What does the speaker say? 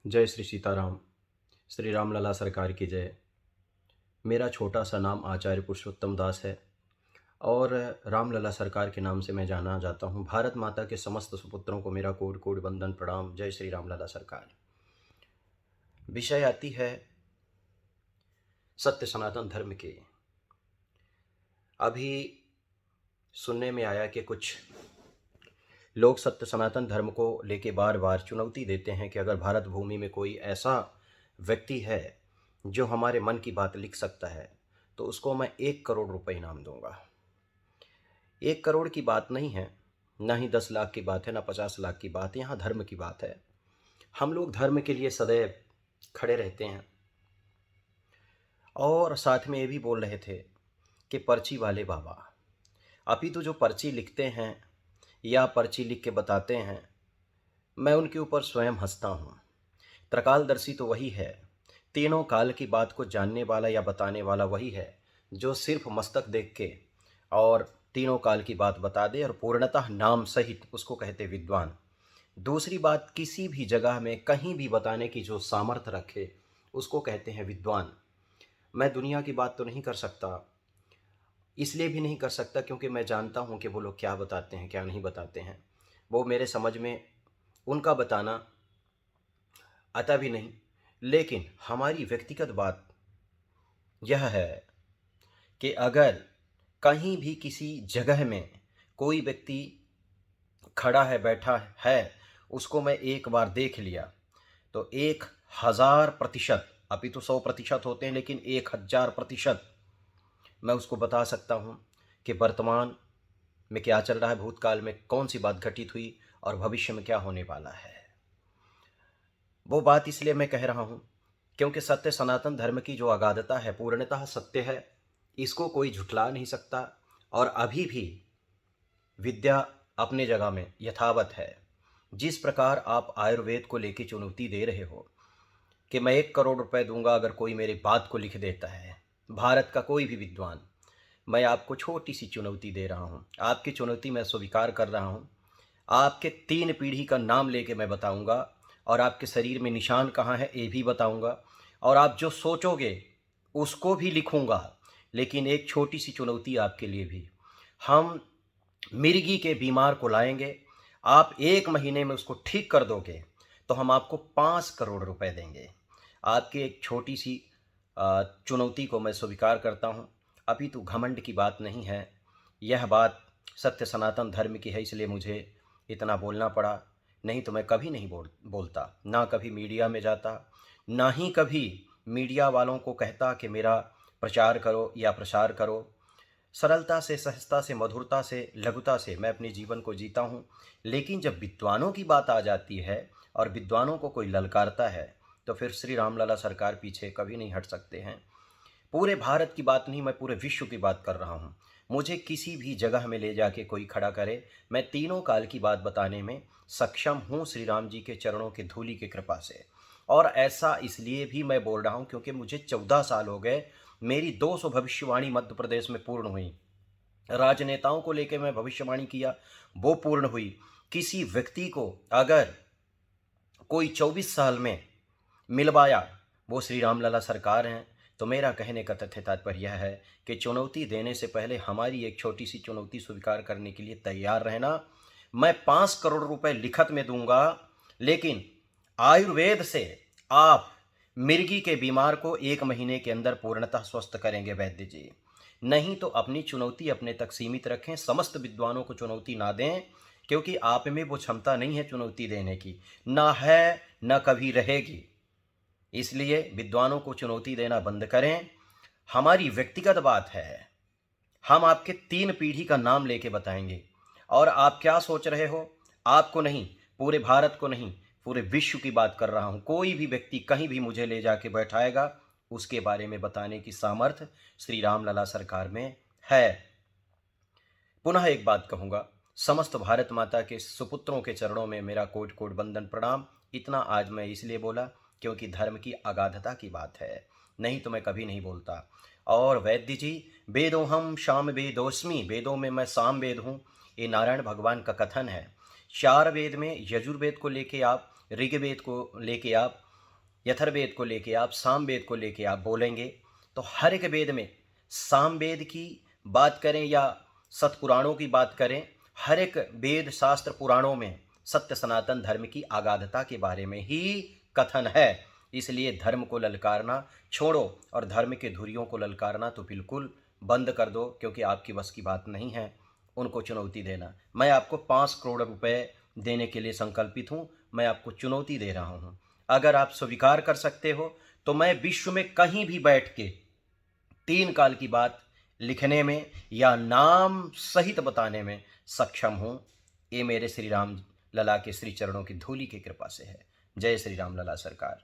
जय श्री सीताराम। श्री राम लला सरकार की जय। मेरा छोटा सा नाम आचार्य पुरुषोत्तम दास है और रामलला सरकार के नाम से मैं जाना जाता हूँ। भारत माता के समस्त सुपुत्रों को मेरा कोटि कोटि वंदन प्रणाम। जय श्री रामलला सरकार। विषय आती है सत्य सनातन धर्म की। अभी सुनने में आया कि कुछ लोग सत्य सनातन धर्म को लेके बार बार चुनौती देते हैं कि अगर भारत भूमि में कोई ऐसा व्यक्ति है जो हमारे मन की बात लिख सकता है तो उसको मैं 1 करोड़ रुपए इनाम दूंगा। 1 करोड़ की बात नहीं है, ना ही 10 लाख की बात है, ना 50 लाख की बात है। यहाँ धर्म की बात है। हम लोग धर्म के लिए सदैव खड़े रहते हैं और साथ में ये भी बोल रहे थे कि पर्ची वाले बाबा, अभी तो जो पर्ची लिखते हैं या पर्ची लिख के बताते हैं, मैं उनके ऊपर स्वयं हंसता हूँ। त्रिकालदर्शी तो वही है, तीनों काल की बात को जानने वाला या बताने वाला वही है जो सिर्फ मस्तक देख के और तीनों काल की बात बता दे और पूर्णतः नाम सहित, उसको कहते विद्वान। दूसरी बात, किसी भी जगह में कहीं भी बताने की जो सामर्थ्य रखे उसको कहते हैं विद्वान। मैं दुनिया की बात तो नहीं कर सकता, इसलिए भी नहीं कर सकता क्योंकि मैं जानता हूँ कि वो लोग क्या बताते हैं क्या नहीं बताते हैं। वो मेरे समझ में उनका बताना आता भी नहीं। लेकिन हमारी व्यक्तिगत बात यह है कि अगर कहीं भी किसी जगह में कोई व्यक्ति खड़ा है, बैठा है, उसको मैं एक बार देख लिया तो 1000%, अभी तो 100% होते हैं लेकिन 1000% मैं उसको बता सकता हूँ कि वर्तमान में क्या चल रहा है, भूतकाल में कौन सी बात घटित हुई और भविष्य में क्या होने वाला है। वो बात इसलिए मैं कह रहा हूँ क्योंकि सत्य सनातन धर्म की जो अगाधता है पूर्णतः सत्य है, इसको कोई झुठला नहीं सकता। और अभी भी विद्या अपने जगह में यथावत है। जिस प्रकार आप आयुर्वेद को लेकर चुनौती दे रहे हो कि मैं 1 करोड़ रुपए दूंगा अगर कोई मेरी बात को लिख देता है, भारत का कोई भी विद्वान, मैं आपको छोटी सी चुनौती दे रहा हूँ। आपकी चुनौती मैं स्वीकार कर रहा हूँ। आपके 3 पीढ़ी का नाम लेके मैं बताऊंगा और आपके शरीर में निशान कहाँ है ये भी बताऊंगा और आप जो सोचोगे उसको भी लिखूंगा। लेकिन एक छोटी सी चुनौती आपके लिए भी, हम मिर्गी के बीमार को लाएंगे, आप 1 महीने में उसको ठीक कर दोगे तो हम आपको 5 करोड़ रुपए देंगे। आपकी एक छोटी सी चुनौती को मैं स्वीकार करता हूँ। अभी तो घमंड की बात नहीं है, यह बात सत्य सनातन धर्म की है, इसलिए मुझे इतना बोलना पड़ा। नहीं तो मैं कभी नहीं बोलता, ना कभी मीडिया में जाता, ना ही कभी मीडिया वालों को कहता कि मेरा प्रचार करो या प्रसार करो। सरलता से, सहजता से, मधुरता से, लघुता से मैं अपने जीवन को जीता हूँ। लेकिन जब विद्वानों की बात आ जाती है और विद्वानों को कोई ललकारता है तो फिर श्री रामलला सरकार पीछे कभी नहीं हट सकते हैं। पूरे भारत की बात नहीं, मैं पूरे विश्व की बात कर रहा हूँ। मुझे किसी भी जगह में ले जाके कोई खड़ा करे, मैं तीनों काल की बात बताने में सक्षम हूँ श्री राम जी के चरणों की धूलि की कृपा से। और ऐसा इसलिए भी मैं बोल रहा हूँ क्योंकि मुझे 14 साल हो गए, मेरी 200 भविष्यवाणी मध्य प्रदेश में पूर्ण हुई। राजनेताओं को लेकर मैं भविष्यवाणी किया, वो पूर्ण हुई। किसी व्यक्ति को अगर कोई 24 साल में मिलवाया, वो श्री रामलला सरकार हैं। तो मेरा कहने का तथ्य तात्पर्य यह है कि चुनौती देने से पहले हमारी एक छोटी सी चुनौती स्वीकार करने के लिए तैयार रहना। मैं 5 करोड़ रुपए लिखत में दूंगा, लेकिन आयुर्वेद से आप मिर्गी के बीमार को 1 महीने के अंदर पूर्णतः स्वस्थ करेंगे वैद्य जी। नहीं तो अपनी चुनौती अपने तक सीमित रखें, समस्त विद्वानों को चुनौती ना दें, क्योंकि आप में वो क्षमता नहीं है चुनौती देने की, ना है ना कभी रहेगी। इसलिए विद्वानों को चुनौती देना बंद करें। हमारी व्यक्तिगत बात है, हम आपके 3 पीढ़ी का नाम लेके बताएंगे। और आप क्या सोच रहे हो, आपको नहीं, पूरे भारत को नहीं, पूरे विश्व की बात कर रहा हूं। कोई भी व्यक्ति कहीं भी मुझे ले जाके बैठाएगा, उसके बारे में बताने की सामर्थ्य श्री रामलला सरकार में है। पुनः एक बात कहूंगा, समस्त भारत माता के सुपुत्रों के चरणों में मेरा कोटि कोटि वंदन प्रणाम। इतना आज मैं इसलिए बोला क्योंकि धर्म की अगाधता की बात है, नहीं तो मैं कभी नहीं बोलता। और वैद्य जी, वेदोहम शाम वेदोस्मि, वेदों में मैं साम वेद हूँ, ये नारायण भगवान का कथन है। 4 वेद में यजुर्वेद को लेके आप, ऋग्वेद को लेके आप, यथर्वेद को लेके आप, सामवेद को लेके आप बोलेंगे तो हर एक वेद में, सामवेद की बात करें या सतपुराणों की बात करें, हर एक वेद शास्त्र पुराणों में सत्य सनातन धर्म की अगाधता के बारे में ही कथन है। इसलिए धर्म को ललकारना छोड़ो और धर्म के धुरियों को ललकारना तो बिल्कुल बंद कर दो, क्योंकि आपकी बस की बात नहीं है उनको चुनौती देना। मैं आपको 5 करोड़ रुपए देने के लिए संकल्पित हूँ। मैं आपको चुनौती दे रहा हूँ। अगर आप स्वीकार कर सकते हो तो मैं विश्व में कहीं भी बैठ के 3 काल की बात लिखने में या नाम सहित बताने में सक्षम हूँ। ये मेरे श्री राम लला के श्री चरणों की धूलि की कृपा से है। जय श्री राम लला सरकार।